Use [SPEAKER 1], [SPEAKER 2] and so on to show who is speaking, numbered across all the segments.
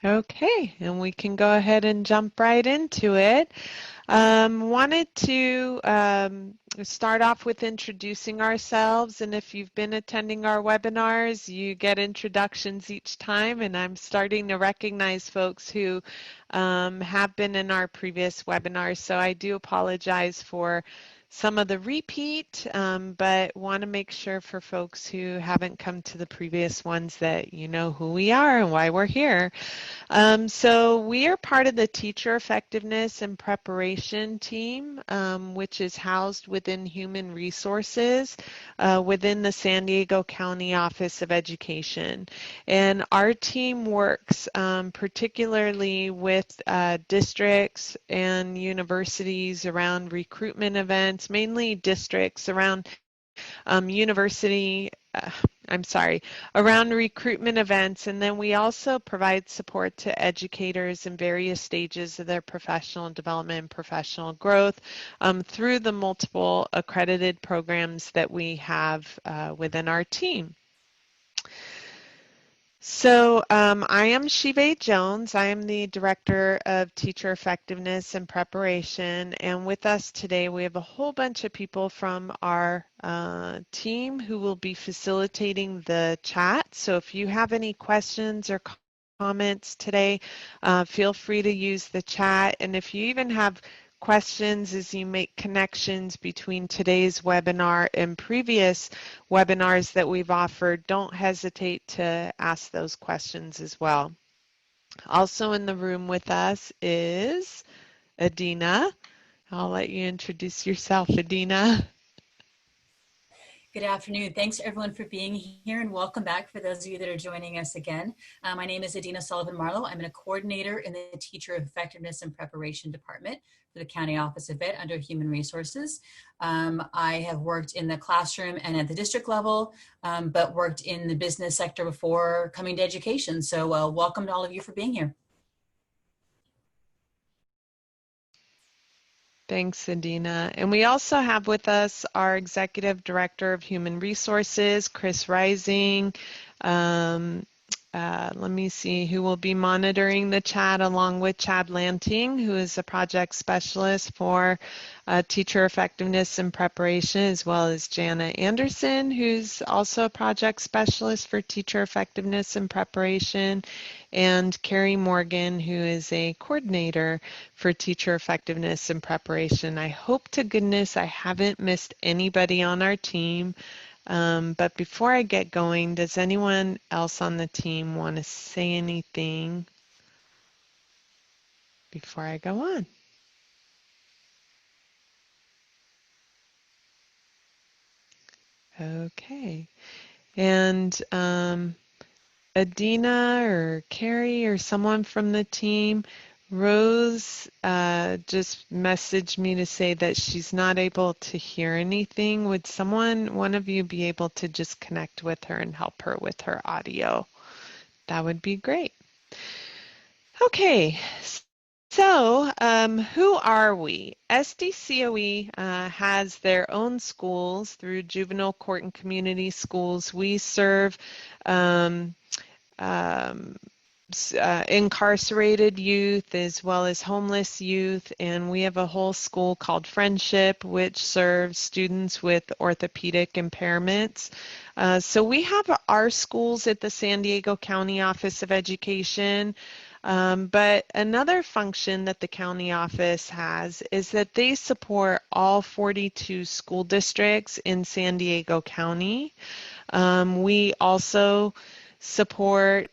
[SPEAKER 1] Okay, and we can go ahead and jump right into it. Wanted to start off with introducing ourselves, and if you've been attending our webinars, you get introductions each time, and I'm starting to recognize folks who have been in our previous webinars, so I do apologize for some of the repeat, but want to make sure for folks who haven't come to the previous ones that you know who we are and why we're here. So we are part of the Teacher Effectiveness and Preparation team, which is housed within Human Resources within the San Diego County Office of Education. And our team works particularly with districts and universities around recruitment events, mainly districts around university, around recruitment events, and then we also provide support to educators in various stages of their professional development and professional growth through the multiple accredited programs that we have within our team. So I am Shive Jones. I am the Director of Teacher Effectiveness and Preparation. And with us today, we have a whole bunch of people from our team who will be facilitating the chat. So if you have any questions or comments today, feel free to use the chat. And if you even have questions as you make connections between today's webinar and previous webinars that we've offered, don't hesitate to ask those questions as well. Also in the room with us is Adina. I'll let you introduce yourself, Adina.
[SPEAKER 2] Good afternoon. Thanks everyone for being here and welcome back for those of you that are joining us again. My name is Adina Sullivan-Marlowe. I'm a coordinator in the Teacher Effectiveness and Preparation Department for the County Office of Ed under Human Resources. I have worked in the classroom and at the district level, but worked in the business sector before coming to education. So welcome to all of you for being here.
[SPEAKER 1] Thanks, Adina. And we also have with us our Executive Director of Human Resources, Chris Rising. Let me see who will be monitoring the chat along with Chad Lanting, who is a project specialist for teacher effectiveness and preparation, as well as Jana Anderson, who's also a project specialist for teacher effectiveness and preparation, and Carrie Morgan, who is a coordinator for teacher effectiveness and preparation. I hope to goodness I haven't missed anybody on our team. But before I get going, does anyone else on the team want to say anything before I go on? Okay. And Adina or Carrie or someone from the team, Rose just messaged me to say that she's not able to hear anything. Would one of you be able to just connect with her and help her with her audio? That would be great. Okay, so who are we? SDCOE has their own schools through juvenile court and community schools. We serve incarcerated youth as well as homeless youth, and we have a whole school called Friendship, which serves students with orthopedic impairments. So we have our schools at the San Diego County Office of Education. But another function that the county office has is that they support all 42 school districts in San Diego County. We also support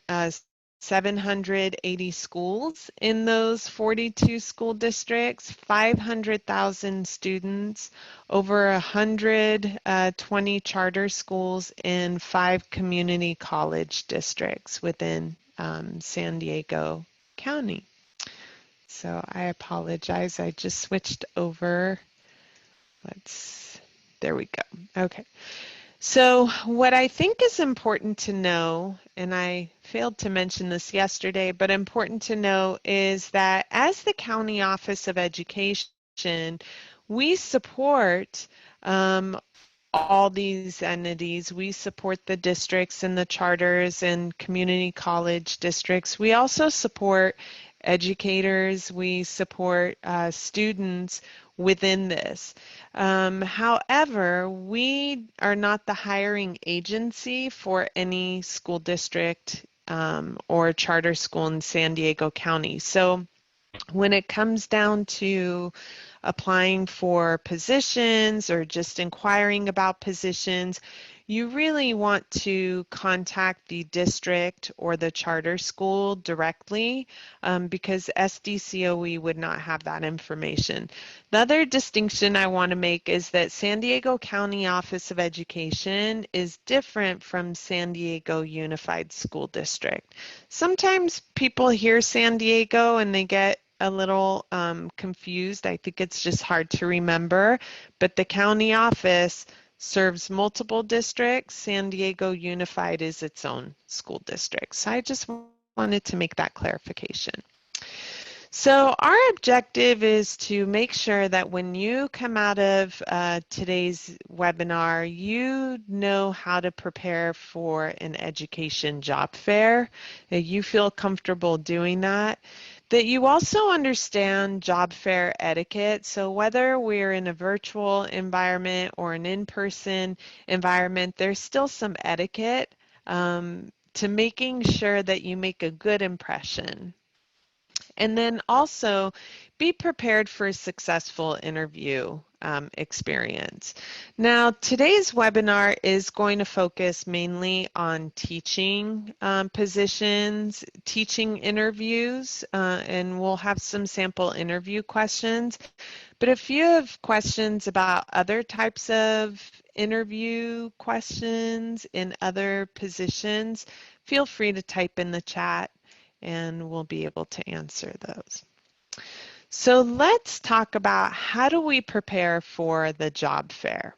[SPEAKER 1] 780 schools in those 42 school districts, 500,000 students, over 120 charter schools, and 5 community college districts within San Diego County. So I apologize, I just switched over. There we go. Okay. So what I think is important to know, and I failed to mention this yesterday, but important to know is that as the County Office of Education, we support all these entities. We support the districts and the charters and community college districts. We also support educators. We support students within this. However, we are not the hiring agency for any school district or charter school in San Diego County. So when it comes down to applying for positions or just inquiring about positions, you really want to contact the district or the charter school directly because SDCOE would not have that information. The other distinction I want to make is that San Diego County Office of Education is different from San Diego Unified School District. Sometimes people hear San Diego and they get a little confused. I think it's just hard to remember, but the county office serves multiple districts. San Diego Unified is its own school district. So I just wanted to make that clarification. So our objective is to make sure that when you come out of today's webinar, you know how to prepare for an education job fair, that you feel comfortable doing that you also understand job fair etiquette. So whether we're in a virtual environment or an in-person environment, there's still some etiquette to making sure that you make a good impression. And then also be prepared for a successful interview experience. Now, today's webinar is going to focus mainly on teaching positions, teaching interviews, and we'll have some sample interview questions. But if you have questions about other types of interview questions in other positions, feel free to type in the chat and we'll be able to answer those. So let's talk about how do we prepare for the job fair.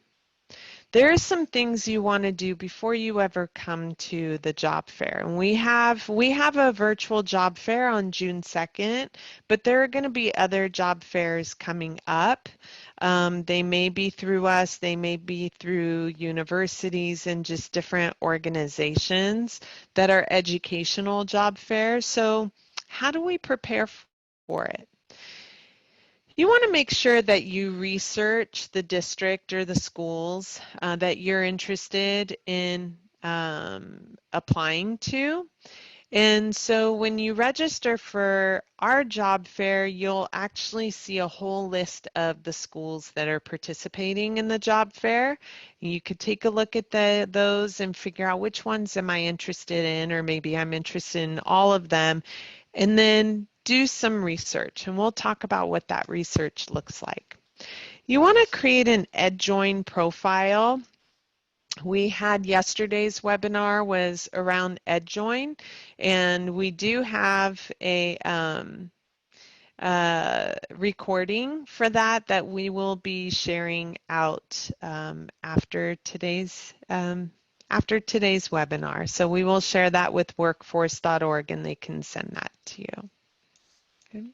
[SPEAKER 1] There are some things you want to do before you ever come to the job fair. And we have a virtual job fair on June 2nd, but there are going to be other job fairs coming up. They may be through us, they may be through universities and just different organizations that are educational job fairs. So how do we prepare for it? You want to make sure that you research the district or the schools that you're interested in applying to. And so when you register for our job fair, you'll actually see a whole list of the schools that are participating in the job fair. You could take a look at those and figure out which ones am I interested in, or maybe I'm interested in all of them, and then do some research, and we'll talk about what that research looks like. You want to create an EdJoin profile. We had yesterday's webinar was around EdJoin, and we do have a recording for that we will be sharing out after today's webinar. So we will share that with workforce.org and they can send that to you. Okay.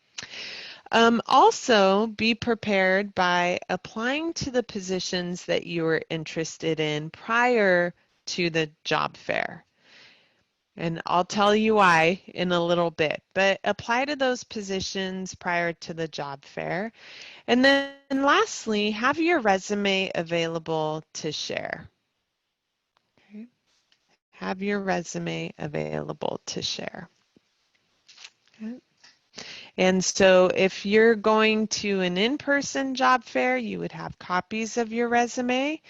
[SPEAKER 1] Also, be prepared by applying to the positions that you are interested in prior to the job fair. And I'll tell you why in a little bit, but apply to those positions prior to the job fair. And then lastly, have your resume available to share. Okay. Have your resume available to share. Okay. And so if you're going to an in-person job fair, you would have copies of your resume.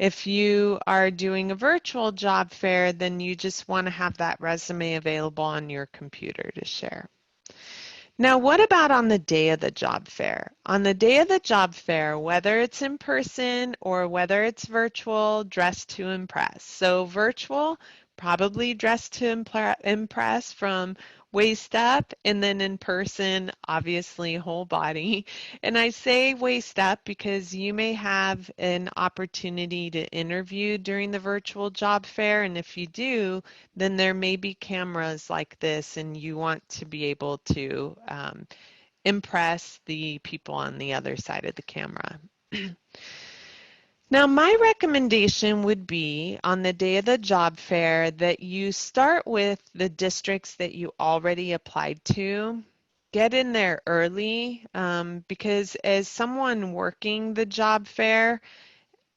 [SPEAKER 1] If you are doing a virtual job fair, then you just want to have that resume available on your computer to share. Now, what about on the day of the job fair? On the day of the job fair, whether it's in person or whether it's virtual, dress to impress. So virtual, probably dress to impress from waist up, and then in person, obviously whole body. And I say waist up because you may have an opportunity to interview during the virtual job fair, and if you do, then there may be cameras like this and you want to be able to impress the people on the other side of the camera. Now, my recommendation would be on the day of the job fair that you start with the districts that you already applied to. Get in there early because as someone working the job fair,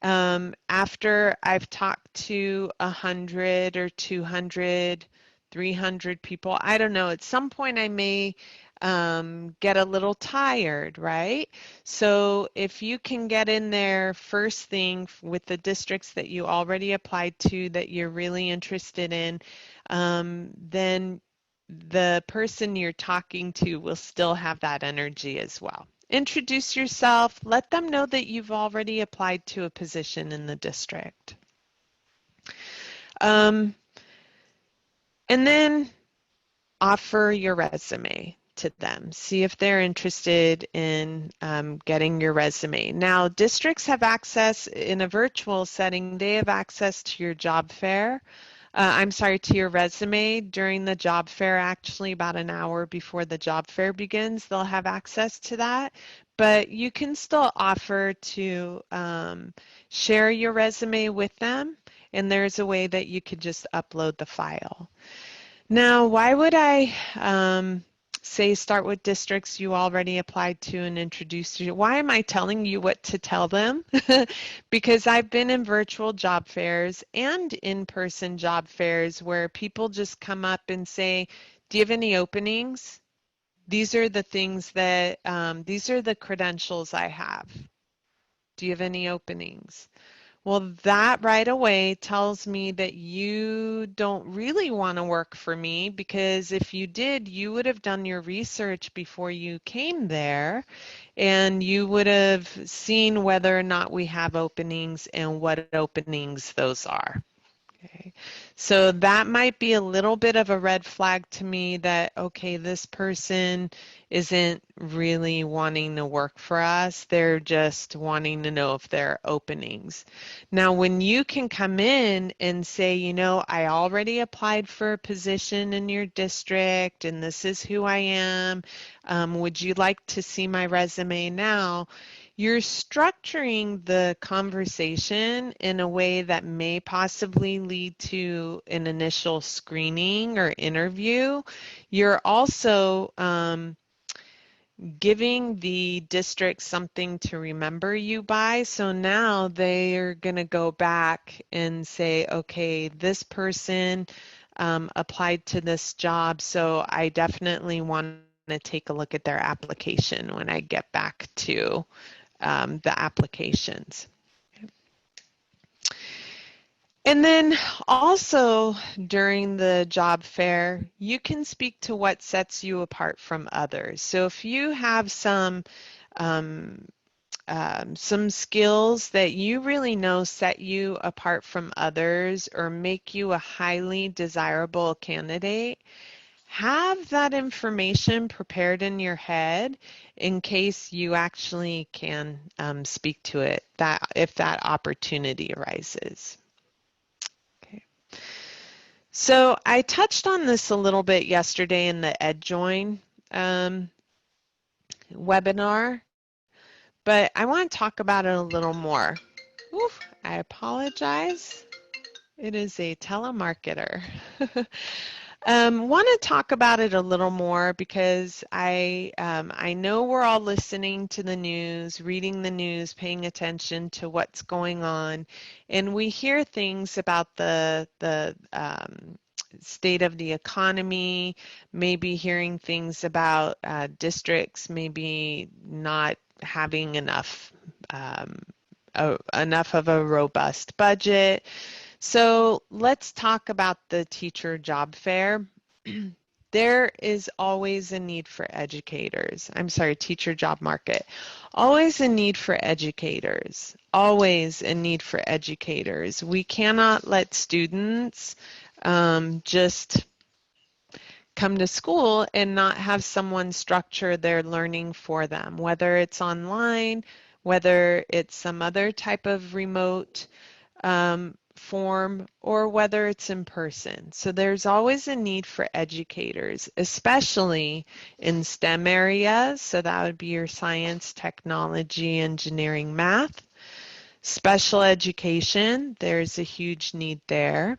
[SPEAKER 1] after I've talked to 100 or 200, 300 people, I don't know, at some point I may get a little tired, right? So if you can get in there first thing with the districts that you already applied to that you're really interested in, then the person you're talking to will still have that energy as well. Introduce yourself. Let them know that you've already applied to a position in the district. Um, and then offer your resume to them. See if they're interested in getting your resume. Now, districts have access in a virtual setting, they have access to your job fair. I'm sorry, to your resume during the job fair, actually about an hour before the job fair begins, they'll have access to that. But you can still offer to share your resume with them, and there's a way that you could just upload the file. Now, why would I say start with districts you already applied to and introduce you? Why am I telling you what to tell them? Because I've been in virtual job fairs and in-person job fairs where people just come up and say, do you have any openings? These are the things that, these are the credentials I have. Do you have any openings? Well, that right away tells me that you don't really want to work for me, because if you did, you would have done your research before you came there and you would have seen whether or not we have openings and what openings those are. Okay. So that might be a little bit of a red flag to me that, okay, this person isn't really wanting to work for us. They're just wanting to know if there are openings. Now, when you can come in and say, you know, I already applied for a position in your district and this is who I am. Would you like to see my resume now? You're structuring the conversation in a way that may possibly lead to an initial screening or interview. You're also giving the district something to remember you by. So now they're going to go back and say, okay, this person applied to this job, so I definitely want to take a look at their application when I get back to the applications. And then also during the job fair, you can speak to what sets you apart from others. So if you have um, some skills that you really know set you apart from others or make you a highly desirable candidate, have that information prepared in your head in case you actually can speak to it, that if that opportunity arises. Okay. So I touched on this a little bit yesterday in the EdJoin webinar, but I want to talk about it a little more. Oof, I apologize. It is a telemarketer. Want to talk about it a little more because I know we're all listening to the news, reading the news, paying attention to what's going on, and we hear things about the state of the economy, maybe hearing things about districts maybe not having enough of a robust budget. So let's talk about the teacher job fair. There is always a need for educators. I'm sorry, teacher job market. Always a need for educators. Always a need for educators. We cannot let students just come to school and not have someone structure their learning for them, whether it's online, whether it's some other type of remote form, or whether it's in person. So there's always a need for educators, especially in STEM areas. So that would be your science, technology, engineering, math. Special education, there's a huge need there.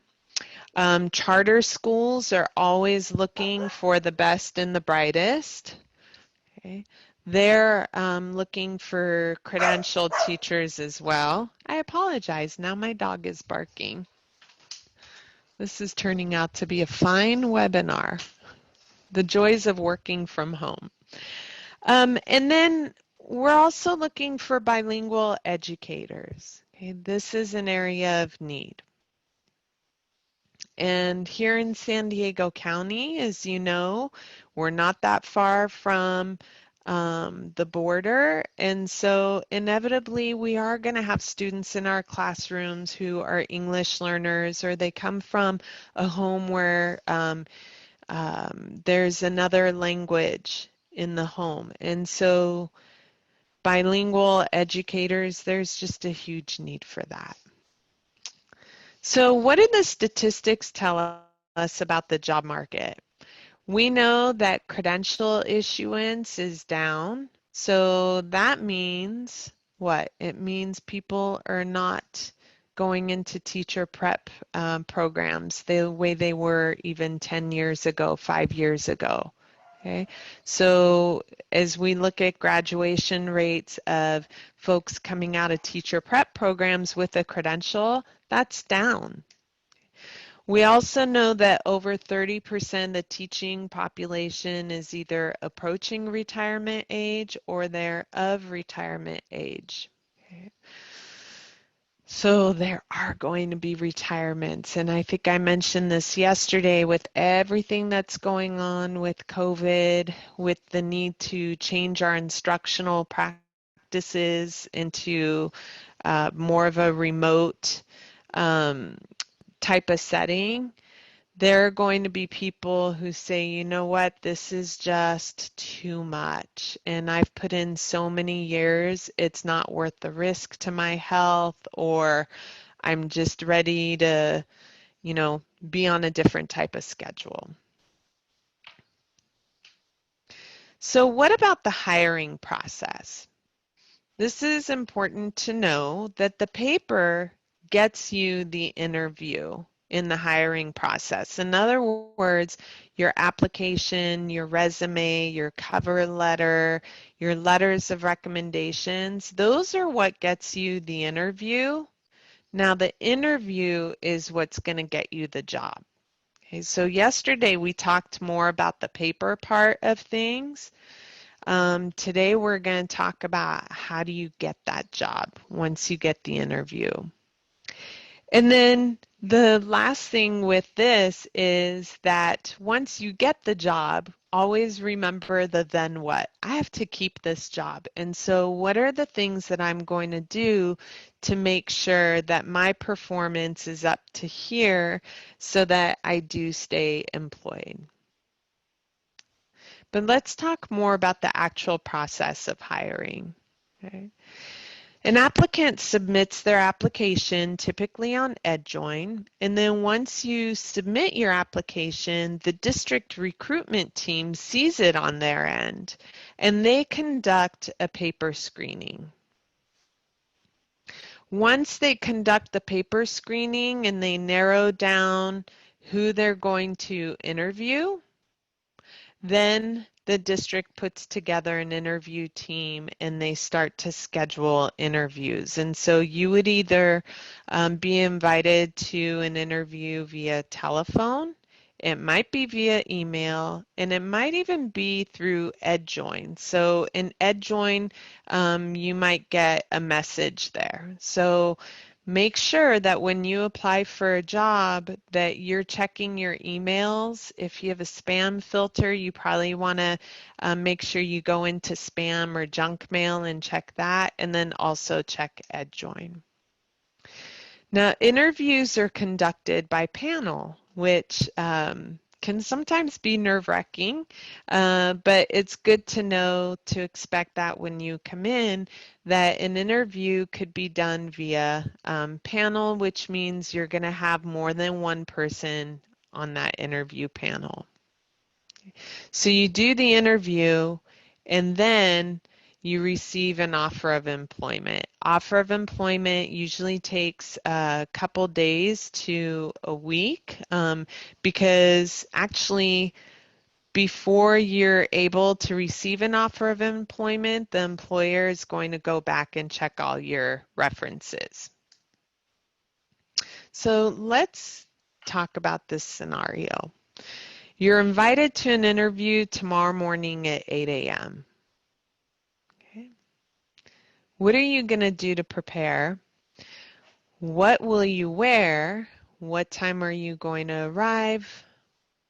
[SPEAKER 1] Charter schools are always looking for the best and the brightest. Okay. They're looking for credentialed teachers as well. I apologize. Now my dog is barking. This is turning out to be a fine webinar. The joys of working from home. And then we're also looking for bilingual educators. Okay. This is an area of need. And here in San Diego County, as you know, we're not that far from the border. And so inevitably, we are going to have students in our classrooms who are English learners, or they come from a home where there's another language in the home. And so bilingual educators, there's just a huge need for that. So what do the statistics tell us about the job market? We know that credential issuance is down. So that means what? It means people are not going into teacher prep programs the way they were even 10 years ago, 5 years ago. Okay, so as we look at graduation rates of folks coming out of teacher prep programs with a credential, that's down. We also know that over 30% of the teaching population is either approaching retirement age or they're of retirement age. Okay. So there are going to be retirements, and I think I mentioned this yesterday with everything that's going on with COVID, with the need to change our instructional practices into more of a remote type of setting. There are going to be people who say, you know what, this is just too much. And I've put in so many years, it's not worth the risk to my health, or I'm just ready to, be on a different type of schedule. So what about the hiring process? This is important to know that the paper gets you the interview in the hiring process. In other words, your application, your resume, your cover letter, your letters of recommendations, those are what gets you the interview. Now, the interview is what's going to get you the job. Okay, so yesterday we talked more about the paper part of things. Today we're going to talk about how do you get that job once you get the interview. And then the last thing with this is that once you get the job, always remember the then what. I have to keep this job. And so what are the things that I'm going to do to make sure that my performance is up to here so that I do stay employed? But let's talk more about the actual process of hiring. Okay. An applicant submits their application typically on EdJoin, and then once you submit your application, the district recruitment team sees it on their end, and they conduct a paper screening. Once they conduct the paper screening and they narrow down who they're going to interview, then the district puts together an interview team and they start to schedule interviews. And so you would either be invited to an interview via telephone, it might be via email, and it might even be through EdJoin. So in EdJoin, you might get a message there. So make sure that when you apply for a job that you're checking your emails. If you have a spam filter, you probably want to make sure you go into spam or junk mail and check that, and then also check EdJoin. Now, interviews are conducted by panel, which can sometimes be nerve-wracking, but it's good to know to expect that when you come in, that an interview could be done via panel, which means you're going to have more than one person on that interview panel. So you do the interview, and then you receive an offer of employment. Offer of employment usually takes a couple days to a week because actually before you're able to receive an offer of employment, the employer is going to go back and check all your references. So let's talk about this scenario. You're invited to an interview tomorrow morning at 8 a.m. Okay. What are you going to do to prepare? What will you wear? What time are you going to arrive?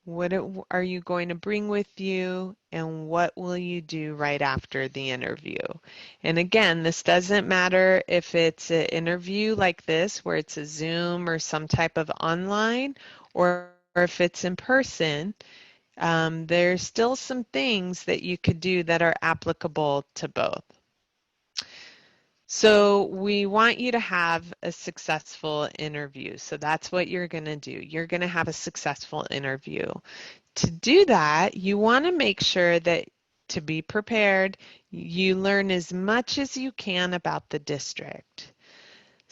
[SPEAKER 1] What are you going to bring with you? And what will you do right after the interview? And again, this doesn't matter if it's an interview like this, where it's a Zoom or some type of online, or if it's in person. There's still some things that you could do that are applicable to both. So we want you to have a successful interview. So that's what you're going to do. You're going to have a successful interview. To do that, you want to make sure that to be prepared, you learn as much as you can about the district.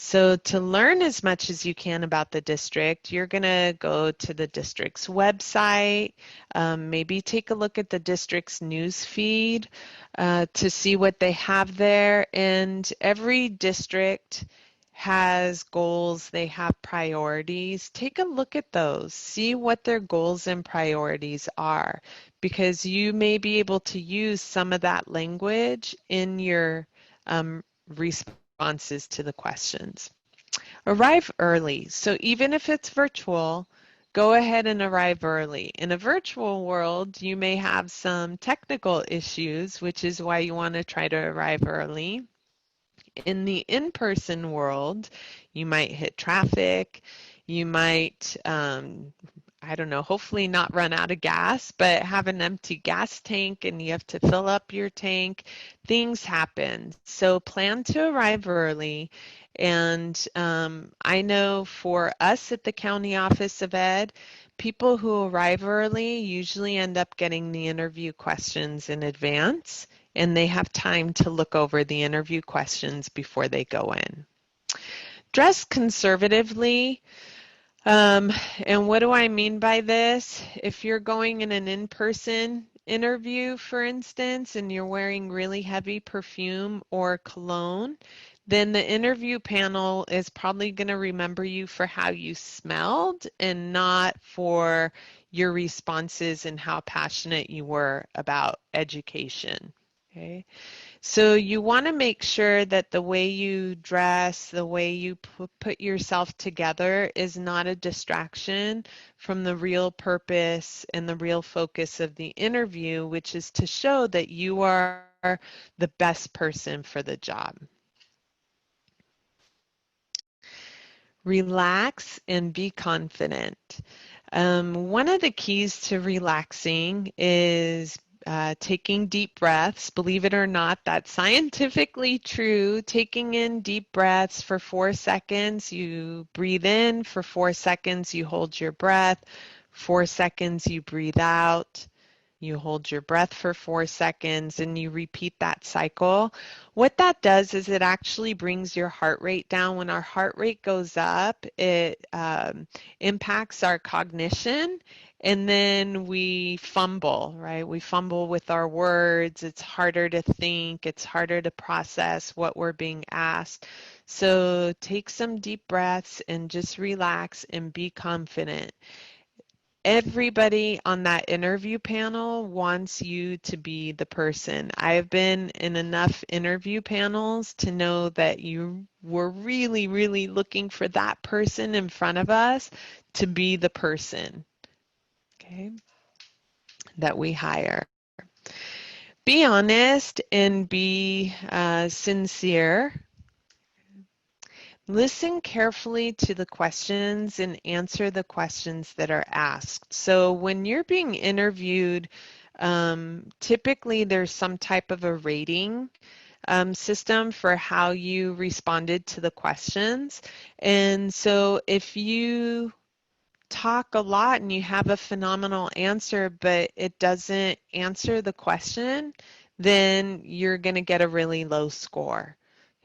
[SPEAKER 1] So to learn as much as you can about the district, you're going to go to the district's website, maybe take a look at the district's news feed to see what they have there. And every district has goals, they have priorities. Take a look at those, see what their goals and priorities are, because you may be able to use some of that language in your responses to the questions. Arrive early. So even if it's virtual, go ahead and arrive early. In a virtual world, you may have some technical issues, which is why you want to try to arrive early. In the in-person world, you might hit traffic, you might, I don't know, hopefully not run out of gas, but have an empty gas tank and you have to fill up your tank. Things happen. So plan to arrive early. And I know for us at the County Office of Ed, people who arrive early usually end up getting the interview questions in advance, and they have time to look over the interview questions before they go in. Dress conservatively. And what do I mean by this? If you're going in an in-person interview, for instance, and you're wearing really heavy perfume or cologne, then the interview panel is probably going to remember you for how you smelled and not for your responses and how passionate you were about education. Okay. So you want to make sure that the way you dress, the way you put yourself together is not a distraction from the real purpose and the real focus of the interview, which is to show that you are the best person for the job. Relax and be confident. One of the keys to relaxing is taking deep breaths. Believe it or not, that's scientifically true. Taking in deep breaths for 4 seconds, you breathe in. For 4 seconds, you hold your breath. 4 seconds, you breathe out. You hold your breath for 4 seconds and you repeat that cycle. What that does is it actually brings your heart rate down. When our heart rate goes up, it impacts our cognition, and then we fumble, right? We fumble with our words. It's harder to think. It's harder to process what we're being asked. So take some deep breaths and just relax and be confident. Everybody on that interview panel wants you to be the person. I've been in enough interview panels to know that you were really, really looking for that person in front of us to be the person, okay, that we hire. Be honest and be sincere. Listen carefully to the questions and answer the questions that are asked. So when you're being interviewed, typically there's some type of a rating system for how you responded to the questions. And so if you talk a lot and you have a phenomenal answer, but it doesn't answer the question, then you're going to get a really low score.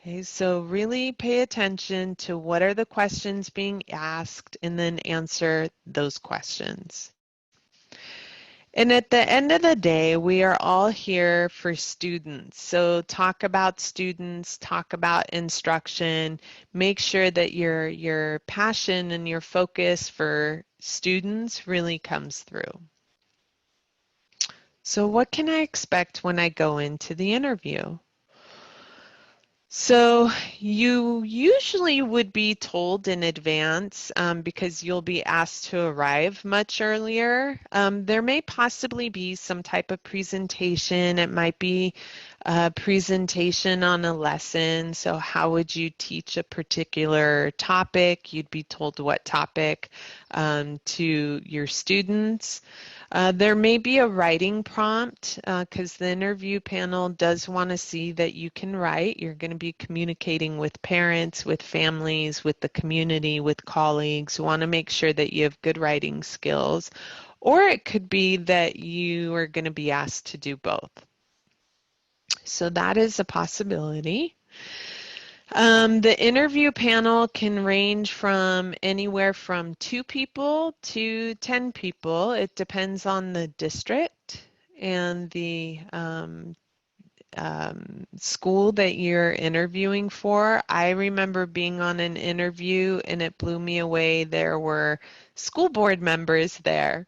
[SPEAKER 1] Okay, so really pay attention to what are the questions being asked and then answer those questions. And at the end of the day, we are all here for students. So talk about students, talk about instruction, make sure that your passion and your focus for students really comes through. So what can I expect when I go into the interview? So you usually would be told in advance because you'll be asked to arrive much earlier. There may possibly be some type of presentation. It might be a presentation on a lesson. So how would you teach a particular topic? You'd be told what topic to your students. There may be a writing prompt because the interview panel does want to see that you can write. You're going to be communicating with parents, with families, with the community, with colleagues. You want to make sure that you have good writing skills. Or it could be that you are going to be asked to do both. So that is a possibility. The interview panel can range from anywhere from 2 people to 10 people. It depends on the district and the school that you're interviewing for. I remember being on an interview and it blew me away. There were school board members there.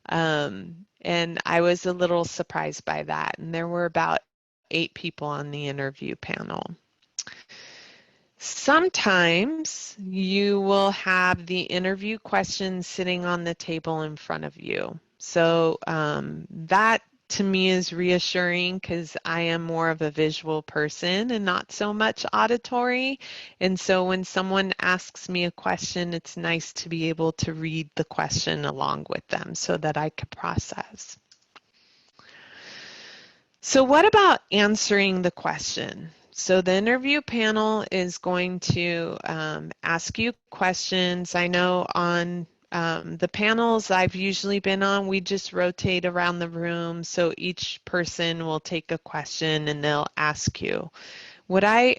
[SPEAKER 1] And I was a little surprised by that. And there were about 8 people on the interview panel. Sometimes you will have the interview questions sitting on the table in front of you. So that to me is reassuring because I am more of a visual person and not so much auditory. And so when someone asks me a question, it's nice to be able to read the question along with them so that I could process. So what about answering the question? So the interview panel is going to ask you questions. I know on the panels I've usually been on, we just rotate around the room. So each person will take a question and they'll ask you. What I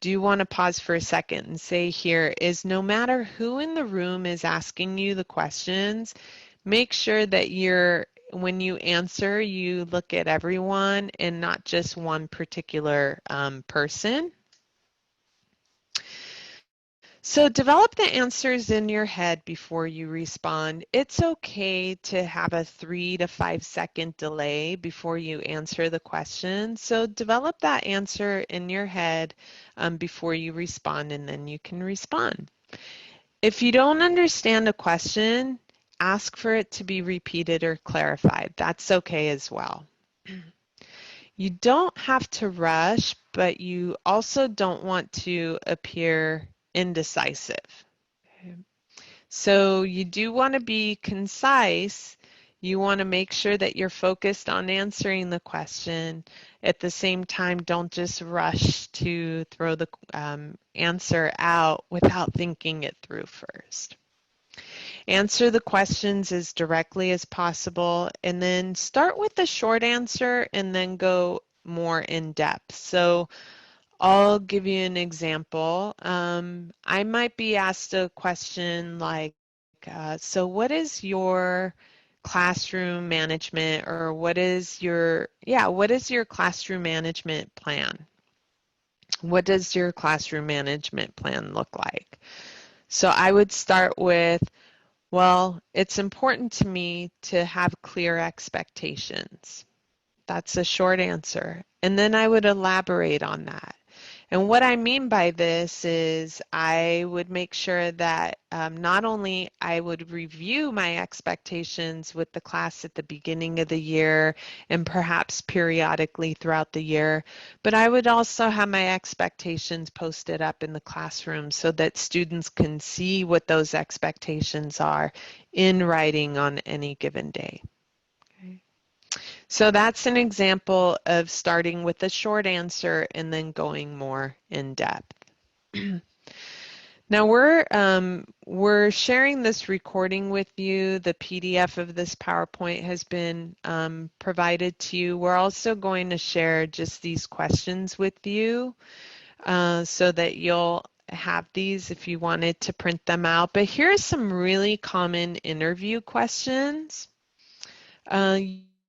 [SPEAKER 1] do want to pause for a second and say here is no matter who in the room is asking you the questions, make sure that when you answer, you look at everyone and not just one particular person. So develop the answers in your head before you respond. It's okay to have a 3 to 5 second delay before you answer the question. So develop that answer in your head before you respond, and then you can respond. If you don't understand a question, ask for it to be repeated or clarified. That's okay as well. You don't have to rush, but you also don't want to appear indecisive. Okay. So you do want to be concise. You want to make sure that you're focused on answering the question. At the same time, don't just rush to throw the answer out without thinking it through first. Answer the questions as directly as possible, and then start with the short answer and then go more in depth. So I'll give you an example. I might be asked a question like, so what is your classroom management, or what is your classroom management plan? What does your classroom management plan look like? So I would start with, well, it's important to me to have clear expectations. That's a short answer. And then I would elaborate on that. And what I mean by this is I would make sure that not only I would review my expectations with the class at the beginning of the year and perhaps periodically throughout the year, but I would also have my expectations posted up in the classroom so that students can see what those expectations are in writing on any given day. Okay. So that's an example of starting with a short answer and then going more in depth. Now we're sharing this recording with you. The PDF of this PowerPoint has been provided to you. We're also going to share just these questions with you so that you'll have these if you wanted to print them out. But here's some really common interview questions. Uh,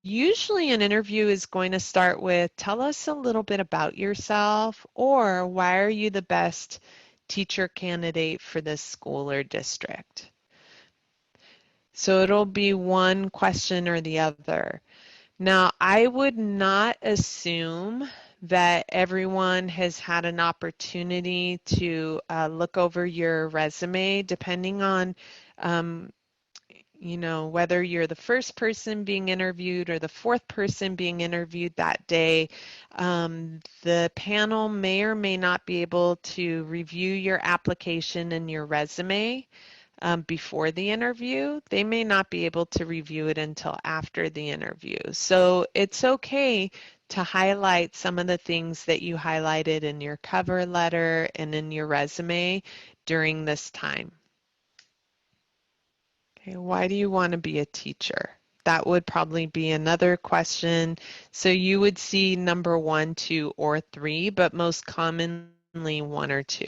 [SPEAKER 1] Usually an interview is going to start with, tell us a little bit about yourself, or why are you the best teacher candidate for this school or district? So it'll be one question or the other. Now, I would not assume that everyone has had an opportunity to look over your resume, depending on um, whether you're the first person being interviewed or the fourth person being interviewed that day. The panel may or may not be able to review your application and your resume before the interview. They may not be able to review it until after the interview. So it's okay to highlight some of the things that you highlighted in your cover letter and in your resume during this time. Okay, why do you want to be a teacher? That would probably be another question. So you would see number 1, 2, or 3, but most commonly 1 or 2.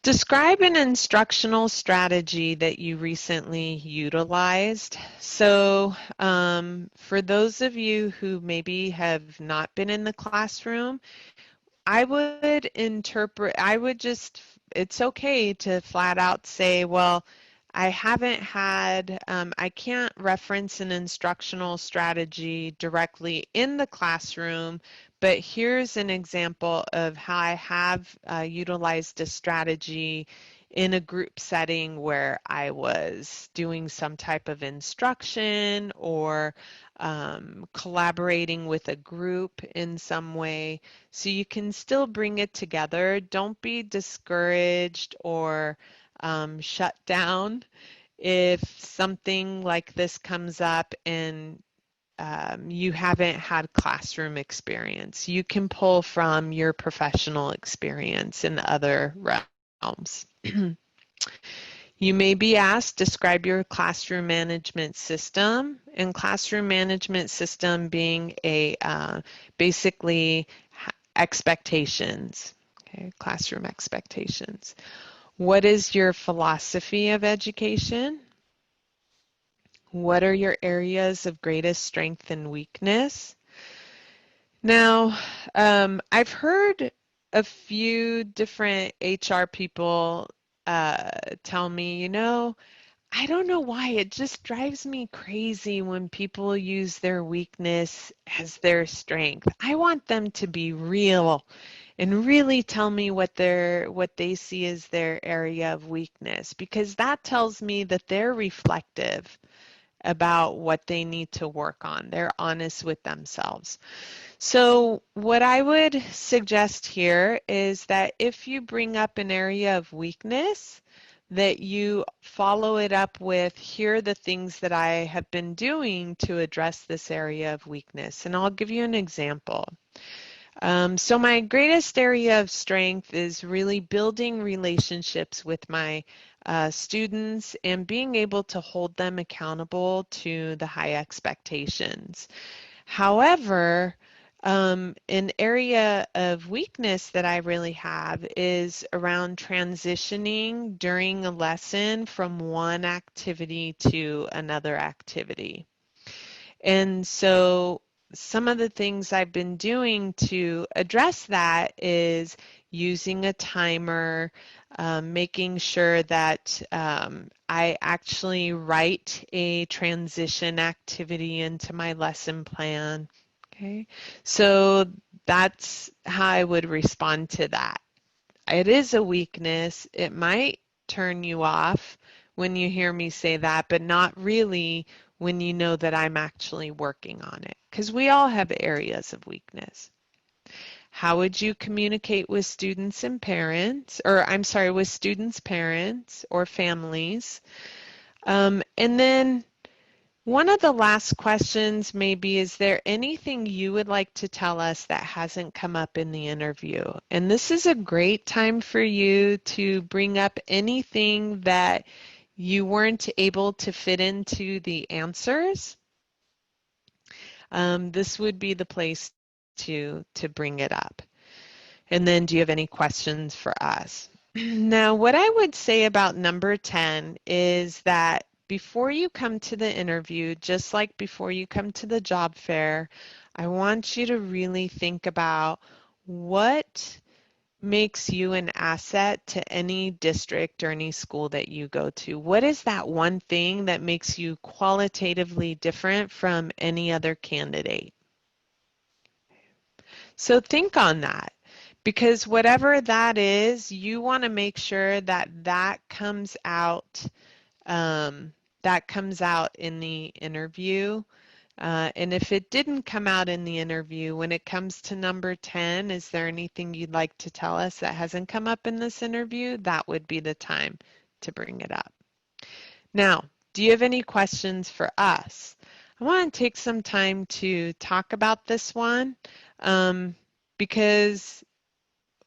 [SPEAKER 1] Describe an instructional strategy that you recently utilized. So for those of you who maybe have not been in the classroom, I would just, it's okay to flat out say, well, I can't reference an instructional strategy directly in the classroom, but here's an example of how I have utilized a strategy in a group setting where I was doing some type of instruction or collaborating with a group in some way. So you can still bring it together. Don't be discouraged or shut down if something like this comes up and you haven't had classroom experience. You can pull from your professional experience in other realms. You may be asked, describe your classroom management system, and classroom management system being a basically expectations, okay, classroom expectations. What is your philosophy of education? What are your areas of greatest strength and weakness? Now, I've heard a few different HR people tell me, I don't know why, it just drives me crazy when people use their weakness as their strength. I want them to be real and really tell me what they see as their area of weakness, because that tells me that they're reflective about what they need to work on. They're honest with themselves. So what I would suggest here is that if you bring up an area of weakness, that you follow it up with, here are the things that I have been doing to address this area of weakness. And I'll give you an example. So my greatest area of strength is really building relationships with my students and being able to hold them accountable to the high expectations. However, an area of weakness that I really have is around transitioning during a lesson from one activity to another activity. And so some of the things I've been doing to address that is using a timer, making sure that I actually write a transition activity into my lesson plan. Okay, so that's how I would respond to that. It is a weakness. It might turn you off when you hear me say that, but not really when you know that I'm actually working on it, because we all have areas of weakness. How would you communicate with students and parents, or I'm sorry, with students, parents, or families? And then One of the last questions maybe, is there anything you would like to tell us that hasn't come up in the interview? And this is a great time for you to bring up anything that you weren't able to fit into the answers. This would be the place to bring it up. And then do you have any questions for us? Now, what I would say about number 10 is that before you come to the interview, just like before you come to the job fair, I want you to really think about what makes you an asset to any district or any school that you go to. What is that one thing that makes you qualitatively different from any other candidate? So think on that, because whatever that is, you want to make sure that um, that comes out in the interview. And if it didn't come out in the interview, when it comes to number 10, is there anything you'd like to tell us that hasn't come up in this interview? That would be the time to bring it up. Now, do you have any questions for us? I want to take some time to talk about this one, because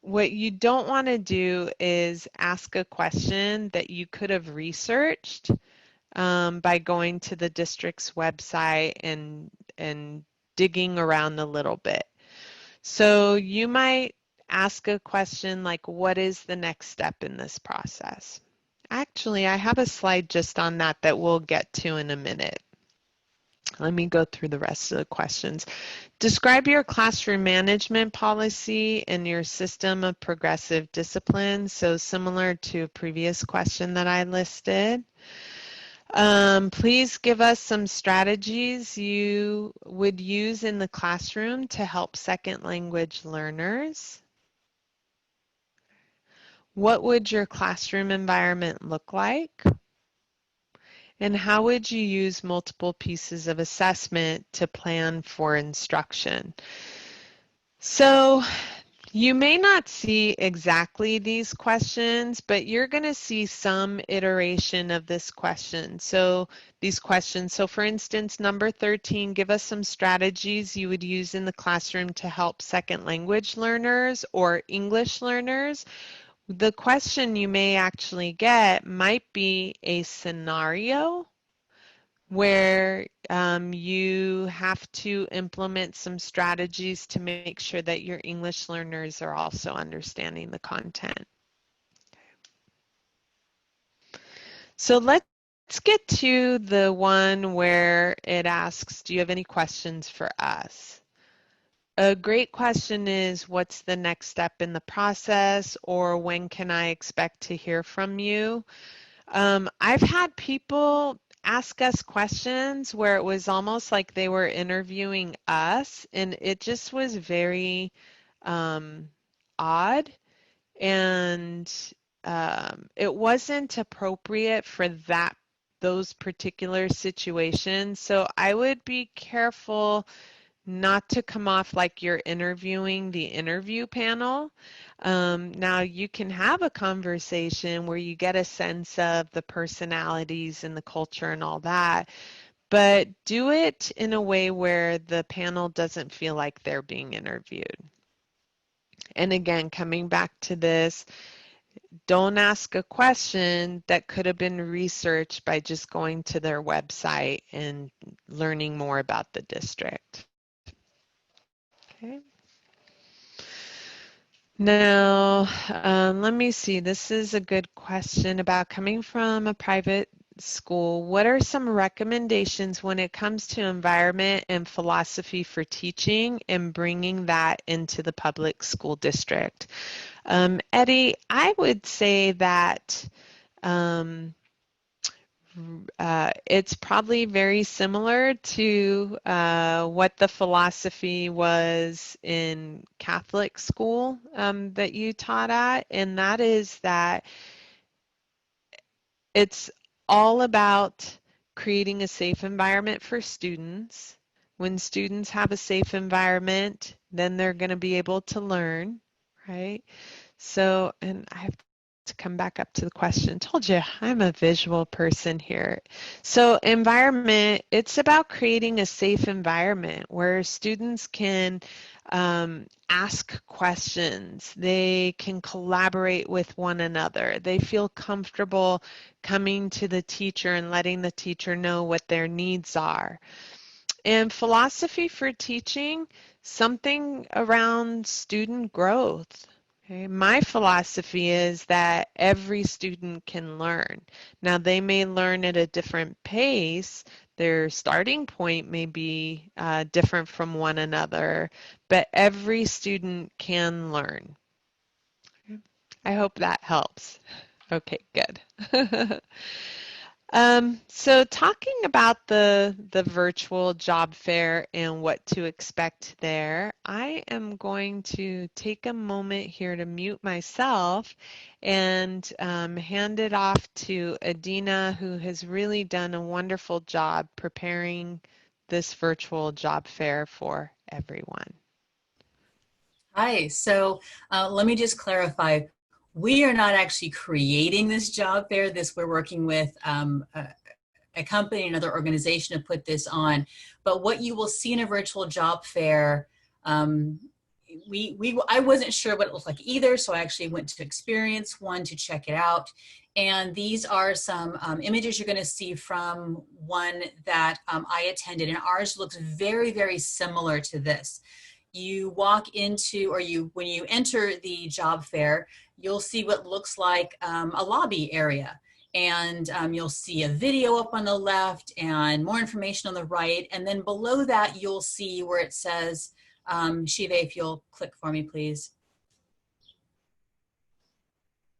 [SPEAKER 1] what you don't want to do is ask a question that you could have researched by going to the district's website and digging around a little bit. So you might ask a question like, what is the next step in this process? Actually, I have a slide just on that that we'll get to in a minute. Let me go through the rest of the questions. Describe your classroom management policy and your system of progressive discipline. So similar to a previous question that I listed. Please give us some strategies you would use in the classroom to help second language learners. What would your classroom environment look like? And how would you use multiple pieces of assessment to plan for instruction? So you may not see exactly these questions, but you're going to see some iteration of this question. So these questions, so for instance, number 13, give us some strategies you would use in the classroom to help second language learners or English learners. The question you may actually get might be a scenario where you have to implement some strategies to make sure that your English learners are also understanding the content. So let's get to the one where it asks, do you have any questions for us? A great question is, what's the next step in the process, or when can I expect to hear from you? I've had people ask us questions where it was almost like they were interviewing us, and it just was very odd, and it wasn't appropriate for those particular situations. So I would be careful not to come off like you're interviewing the interview panel. Now, you can have a conversation where you get a sense of the personalities and the culture and all that, but do it in a way where the panel doesn't feel like they're being interviewed. And again, coming back to this, don't ask a question that could have been researched by just going to their website and learning more about the district. Okay. Now, let me see. This is a good question about coming from a private school. What are some recommendations when it comes to environment and philosophy for teaching and bringing that into the public school district? Eddie, I would say that it's probably very similar to what the philosophy was in Catholic school that you taught at, and that is that it's all about creating a safe environment for students. When students have a safe environment, then they're going to be able to learn, right? So, and I have to come back up to the question. Told you I'm a visual person here. So environment, it's about creating a safe environment where students can ask questions. They can collaborate with one another. They feel comfortable coming to the teacher and letting the teacher know what their needs are. And philosophy for teaching, something around student growth. Okay. My philosophy is that every student can learn. Now, they may learn at a different pace. Their starting point may be different from one another, but every student can learn. I hope that helps. Okay, good. So talking about the virtual job fair and what to expect there, I am going to take a moment here to mute myself and hand it off to Adina, who has really done a wonderful job preparing this virtual job fair for everyone.
[SPEAKER 2] Hi, so let me just clarify. We are not actually creating this job fair. We're working with a company, another organization to put this on. But what you will see in a virtual job fair, I wasn't sure what it looked like either, so I actually went to experience one to check it out. And these are some images you're going to see from one that I attended, and ours looks very, very similar to this. You walk into, when you enter the job fair, you'll see what looks like a lobby area. And you'll see a video up on the left and more information on the right. And then below that, you'll see where it says, Shiva, if you'll click for me, please.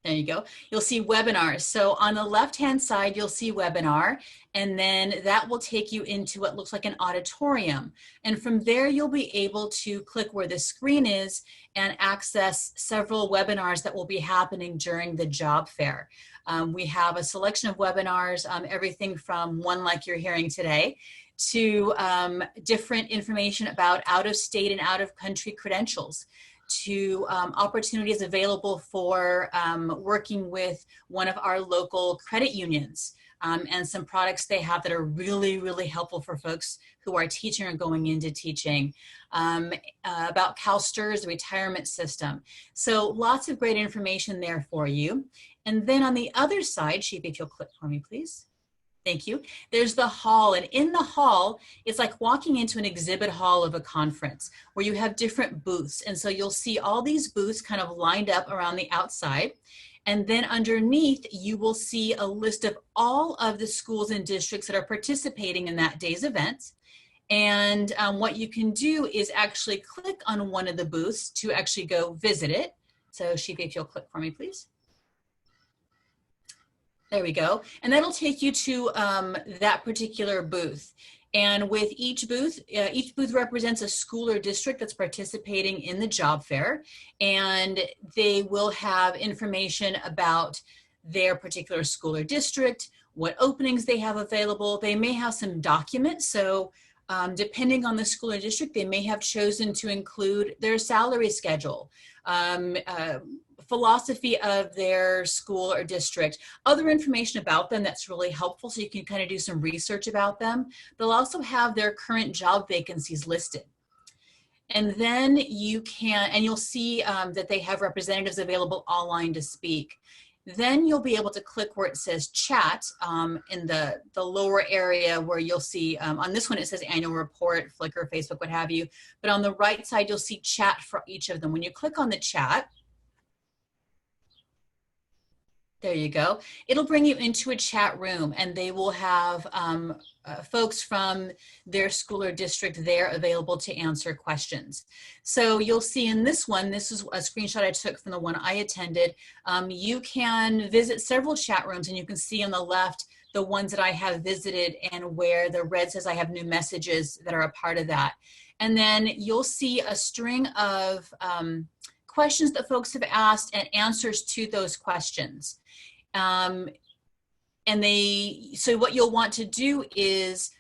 [SPEAKER 2] There you go. You'll see webinars. So on the left-hand side, you'll see webinar, and then that will take you into what looks like an auditorium. And from there, you'll be able to click where the screen is and access several webinars that will be happening during the job fair. We have a selection of webinars, everything from one like you're hearing today to different information about out-of-state and out-of-country credentials, to opportunities available for working with one of our local credit unions and some products they have that are really, really helpful for folks who are teaching or going into teaching, about CalSTRS, the retirement system. So lots of great information there for you. And then on the other side, Sheep, if you'll click for me, please. Thank you. There's the hall, and in the hall, it's like walking into an exhibit hall of a conference where you have different booths. And so you'll see all these booths kind of lined up around the outside. And then underneath, you will see a list of all of the schools and districts that are participating in that day's event. And what you can do is actually click on one of the booths to actually go visit it. So Shiva, if you'll click for me, please. There we go. And that'll take you to that particular booth. And with each booth represents a school or district that's participating in the job fair. And they will have information about their particular school or district, what openings they have available. They may have some documents. So depending on the school or district, they may have chosen to include their salary schedule, philosophy of their school or district, other information about them that's really helpful so you can kind of do some research about them. They'll also have their current job vacancies listed. And then you'll see that they have representatives available online to speak. Then you'll be able to click where it says chat in the lower area where you'll see, on this one it says annual report, Flickr, Facebook, what have you. But on the right side, you'll see chat for each of them. When you click on the chat, there you go. It'll bring you into a chat room, and they will have folks from their school or district there available to answer questions. So you'll see in this one, this is a screenshot I took from the one I attended. You can visit several chat rooms, and you can see on the left the ones that I have visited and where the red says I have new messages that are a part of that. And then you'll see a string of questions that folks have asked and answers to those questions. So what you'll want to do is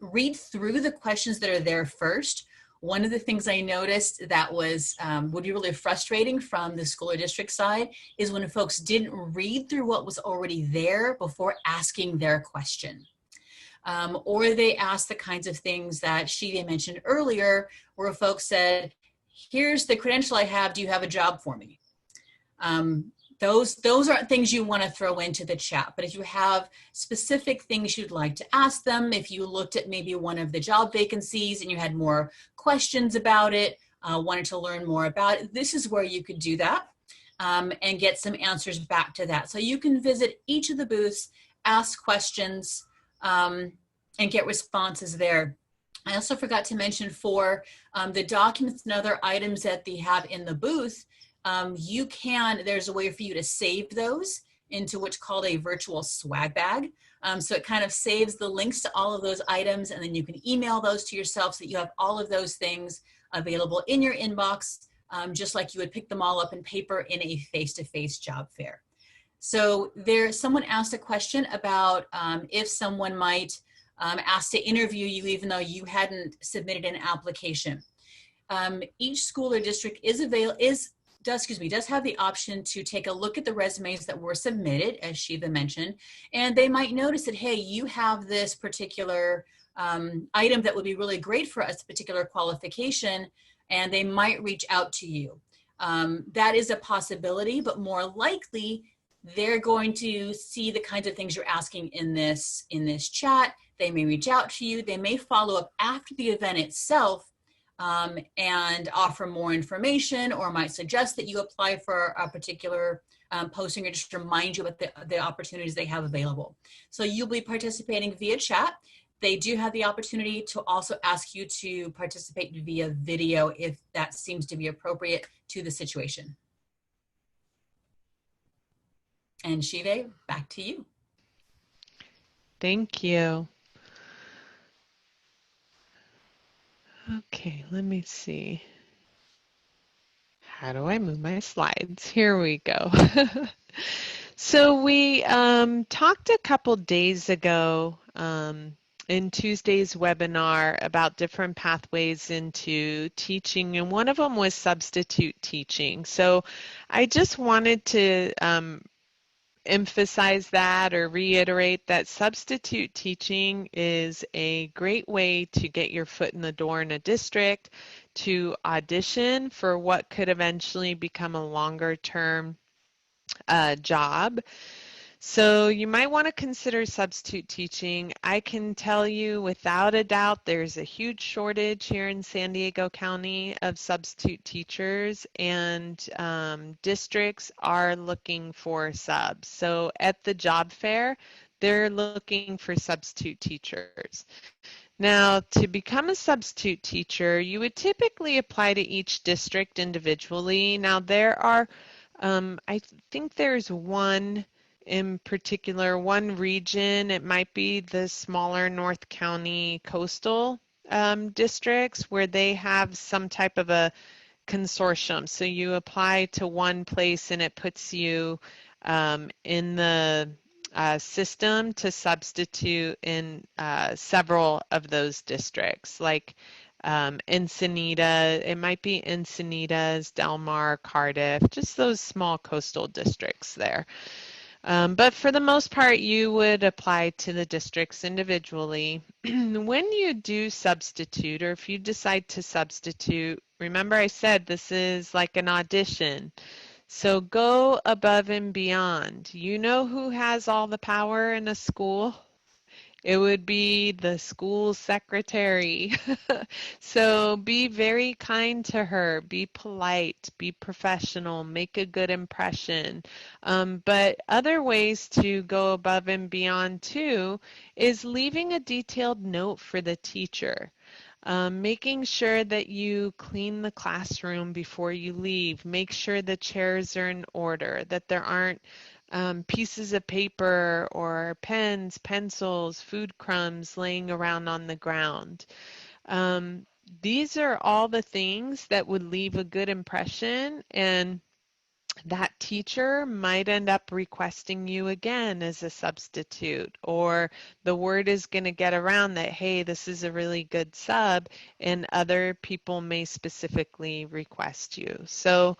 [SPEAKER 2] read through the questions that are there first. One of the things I noticed that was would be really frustrating from the school or district side is when folks didn't read through what was already there before asking their question. Or they asked the kinds of things that Shiva mentioned earlier, where folks said, here's the credential I have, do you have a job for me? Those aren't things you want to throw into the chat, but if you have specific things you'd like to ask them, if you looked at maybe one of the job vacancies and you had more questions about it, wanted to learn more about it, this is where you could do that and get some answers back to that. So you can visit each of the booths, ask questions, and get responses there. I also forgot to mention for the documents and other items that they have in the booth, there's a way for you to save those into what's called a virtual swag bag. So it kind of saves the links to all of those items, and then you can email those to yourself so that you have all of those things available in your inbox, just like you would pick them all up in paper in a face-to-face job fair. So someone asked a question about if someone might ask to interview you even though you hadn't submitted an application. Each school or district does have the option to take a look at the resumes that were submitted, as Shiva mentioned, and they might notice that, hey, you have this particular item that would be really great for us, particular qualification, and they might reach out to you. That is a possibility, but more likely, they're going to see the kinds of things you're asking in this chat. They may reach out to you. They may follow up after the event itself and offer more information, or might suggest that you apply for a particular posting, or just remind you about the opportunities they have available. So you'll be participating via chat. They do have the opportunity to also ask you to participate via video if that seems to be appropriate to the situation. And Shiva, back to you.
[SPEAKER 1] Thank you. Okay, let me see. How do I move my slides? Here we go. So we talked a couple days ago in Tuesday's webinar about different pathways into teaching, and one of them was substitute teaching. So I just wanted to emphasize that or reiterate that substitute teaching is a great way to get your foot in the door in a district, to audition for what could eventually become a longer term job. So you might want to consider substitute teaching. I can tell you without a doubt there's a huge shortage here in San Diego County of substitute teachers, and districts are looking for subs. So at the job fair, they're looking for substitute teachers. Now, to become a substitute teacher, you would typically apply to each district individually. Now, there are, I think there's one in particular, one region, it might be the smaller North County coastal districts where they have some type of a consortium. So you apply to one place and it puts you in the system to substitute in several of those districts, like Ensenada, it might be Encinitas, Del Mar, Cardiff, just those small coastal districts there. But for the most part, you would apply to the districts individually. When you do substitute, or if you decide to substitute, remember I said this is like an audition. So go above and beyond. You know who has all the power in a school? It would be the school secretary. So be very kind to her, be polite, be professional, make a good impression. But other ways to go above and beyond too is leaving a detailed note for the teacher. Making sure that you clean the classroom before you leave. Make sure the chairs are in order, that there aren't pieces of paper or pens, pencils, food crumbs laying around on the ground. These are all the things that would leave a good impression, and that teacher might end up requesting you again as a substitute, or the word is going to get around that, hey, this is a really good sub, and other people may specifically request you. So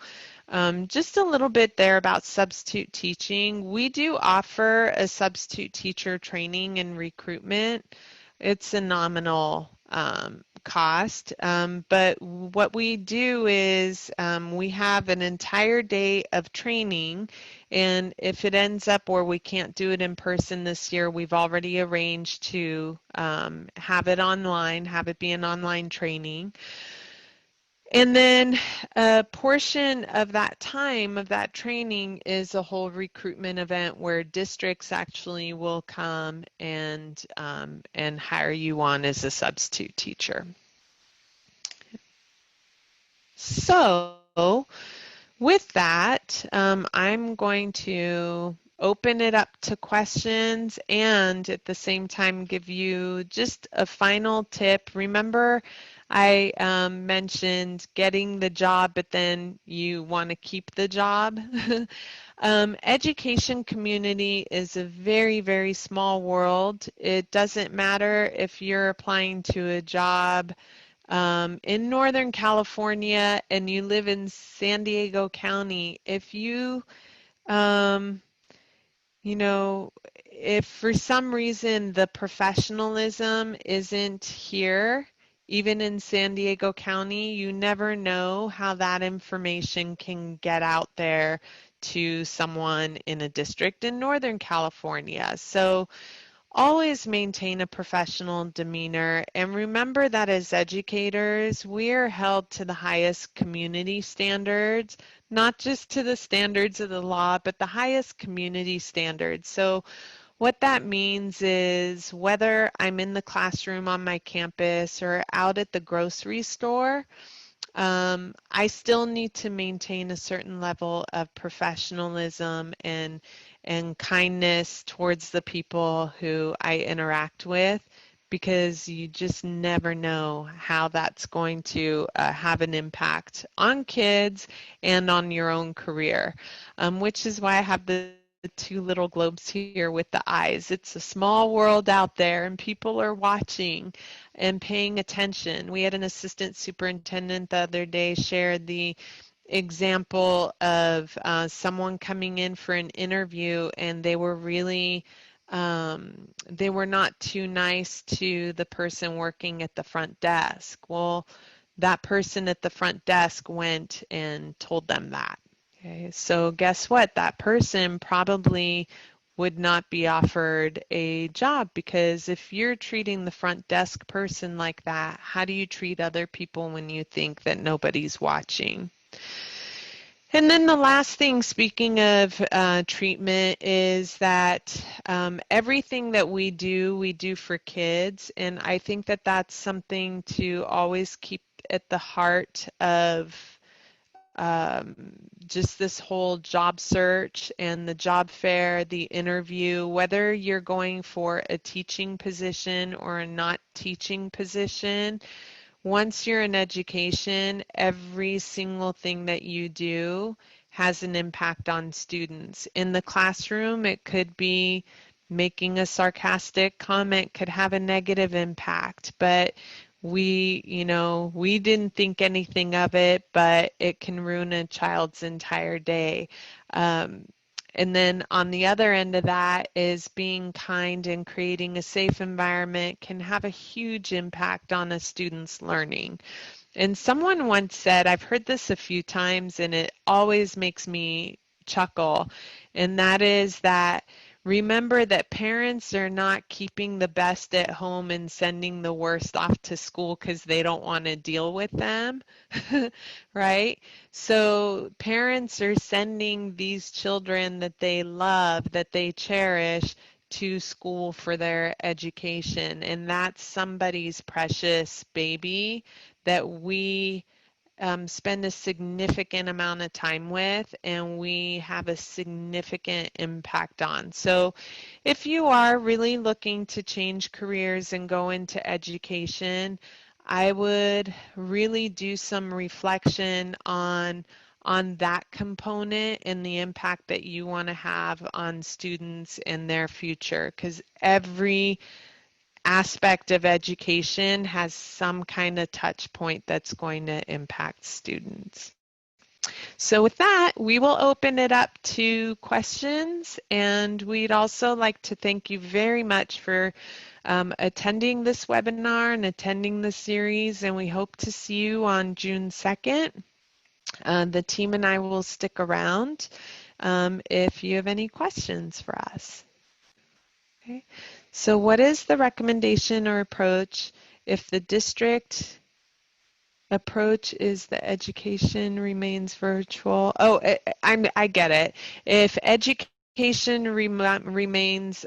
[SPEAKER 1] just a little bit there about substitute teaching. We do offer a substitute teacher training and recruitment. It's a nominal cost, but what we do is we have an entire day of training, and if it ends up where we can't do it in person this year, we've already arranged to have it online, have it be an online training. And then a portion of that time of that training is a whole recruitment event where districts actually will come and hire you on as a substitute teacher. So with that, I'm going to open it up to questions and at the same time give you just a final tip. Remember, I mentioned getting the job, but then you want to keep the job. Education community is a very, very small world. It doesn't matter if you're applying to a job in Northern California and you live in San Diego County. If you, um, you know, if for some reason the professionalism isn't here, even in San Diego County, you never know how that information can get out there to someone in a district in Northern California. So always maintain a professional demeanor, and remember that as educators, we are held to the highest community standards, not just to the standards of the law, but the highest community standards. So what that means is whether I'm in the classroom on my campus or out at the grocery store, I still need to maintain a certain level of professionalism and kindness towards the people who I interact with, because you just never know how that's going to have an impact on kids and on your own career, which is why I have the two little globes here with the eyes. It's a small world out there and people are watching and paying attention. We had an assistant superintendent the other day shared the example of someone coming in for an interview and they were really they were not too nice to the person working at the front desk. Well, that person at the front desk went and told them that. Okay, so guess what? That person probably would not be offered a job, because if you're treating the front desk person like that, how do you treat other people when you think that nobody's watching? And then the last thing, speaking of treatment, is that everything that we do for kids. And I think that that's something to always keep at the heart of just this whole job search and the job fair, the interview, whether you're going for a teaching position or a not teaching position. Once you're in education, every single thing that you do has an impact on students. In the classroom, it could be making a sarcastic comment could have a negative impact, but we didn't think anything of it, but it can ruin a child's entire day. Um, and then on the other end of that is being kind and creating a safe environment can have a huge impact on a student's learning. And someone once said, I've heard this a few times and it always makes me chuckle, and that is that remember that parents are not keeping the best at home and sending the worst off to school because they don't want to deal with them, right? So parents are sending these children that they love, that they cherish, to school for their education, and that's somebody's precious baby that we spend a significant amount of time with and we have a significant impact on. So if you are really looking to change careers and go into education, I would really do some reflection on that component and the impact that you want to have on students and their future, because every aspect of education has some kind of touch point that's going to impact students. So with that, we will open it up to questions, and we'd also like to thank you very much for attending this webinar and attending the series, and we hope to see you on June 2nd. The team and I will stick around if you have any questions for us. Okay. So what is the recommendation or approach if the district approach is the education remains virtual? Oh, I get it. If education remains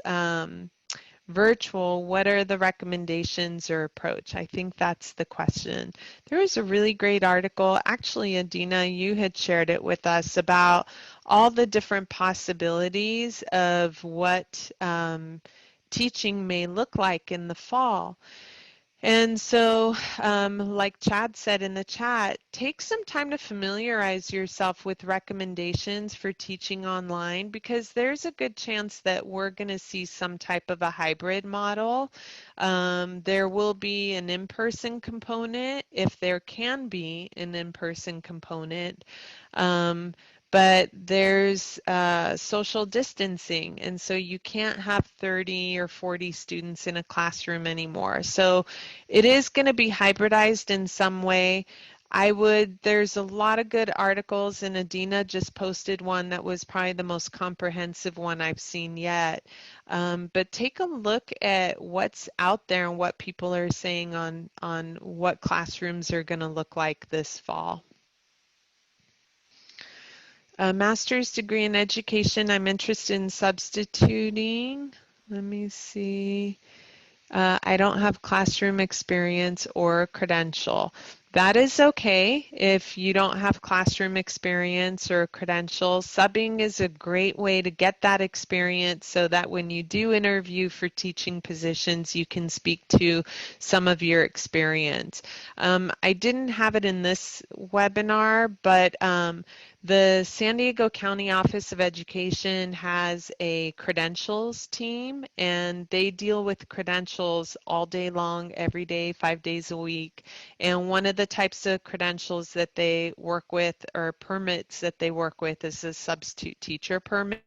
[SPEAKER 1] virtual, what are the recommendations or approach? I think that's the question. There was a really great article, actually, Adina, you had shared it with us about all the different possibilities of what teaching may look like in the fall. And so, like Chad said in the chat, take some time to familiarize yourself with recommendations for teaching online, because there's a good chance that we're going to see some type of a hybrid model. There will be an in-person component, if there can be an in-person component. But there's social distancing, and so you can't have 30 or 40 students in a classroom anymore. So it is going to be hybridized in some way. There's a lot of good articles, and Adina just posted one that was probably the most comprehensive one I've seen yet. But take a look at what's out there and what people are saying on what classrooms are going to look like this fall. A master's degree in education, I'm interested in substituting. Let me see. I don't have classroom experience or credential. That is okay if you don't have classroom experience or credential. Subbing is a great way to get that experience so that when you do interview for teaching positions, you can speak to some of your experience. I didn't have it in this webinar, but the San Diego County Office of Education has a credentials team, and they deal with credentials all day long, every day, 5 days a week. And one of the types of credentials that they work with, or permits that they work with, is a substitute teacher permit.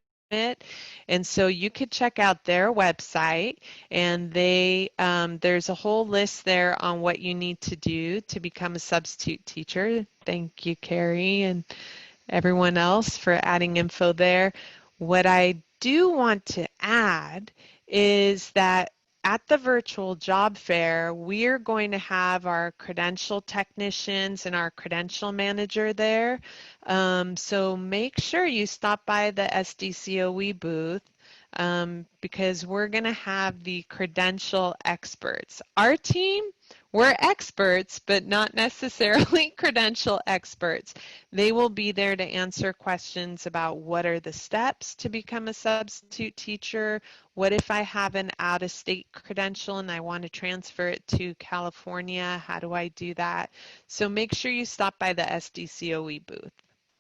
[SPEAKER 1] And so you could check out their website, and there's a whole list there on what you need to do to become a substitute teacher. Thank you, Carrie, and everyone else for adding info there. What I do want to add is that at the virtual job fair, we're going to have our credential technicians and our credential manager there. So make sure you stop by the SDCOE booth, because we're going to have the credential experts. Our team, we're experts, but not necessarily credential experts. They will be there to answer questions about what are the steps to become a substitute teacher. What if I have an out-of-state credential and I want to transfer it to California? How do I do that? So make sure you stop by the SDCOE booth.